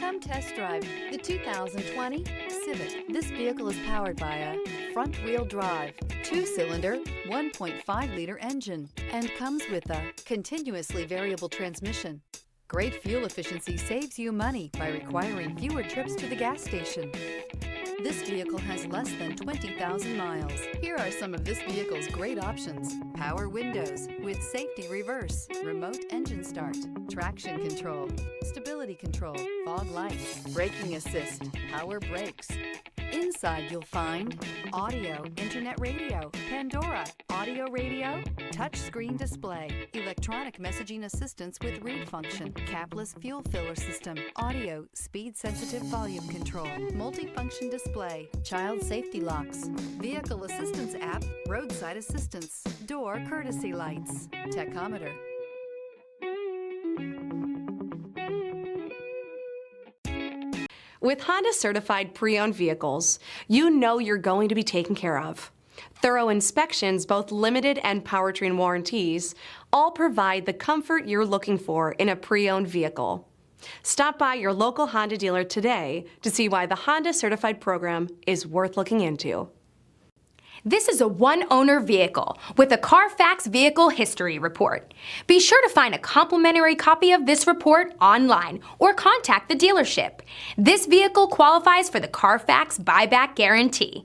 Come test drive the 2020 Civic. This vehicle is powered by a front-wheel drive, 2-cylinder, 1.5-liter engine, and comes with a continuously variable transmission. Great fuel efficiency saves you money by requiring fewer trips to the gas station. This vehicle has less than 20,000 miles. Here are some of this vehicle's great options: power windows with safety reverse, remote engine start, traction control, stability control, fog lights, braking assist, power brakes. Inside you'll find audio, internet radio, Pandora, audio radio, touchscreen display, electronic messaging assistance with read function, capless fuel filler system, audio, speed-sensitive volume control, multifunction display, child safety locks, vehicle assistance app, roadside assistance, door courtesy lights, tachometer. With Honda certified pre-owned vehicles, you know you're going to be taken care of. Thorough inspections, both limited and powertrain warranties, all provide the comfort you're looking for in a pre-owned vehicle. Stop by your local Honda dealer today to see why the Honda certified program is worth looking into. This is a one-owner vehicle with a Carfax Vehicle History Report. Be sure to find a complimentary copy of this report online or contact the dealership. This vehicle qualifies for the Carfax Buyback Guarantee.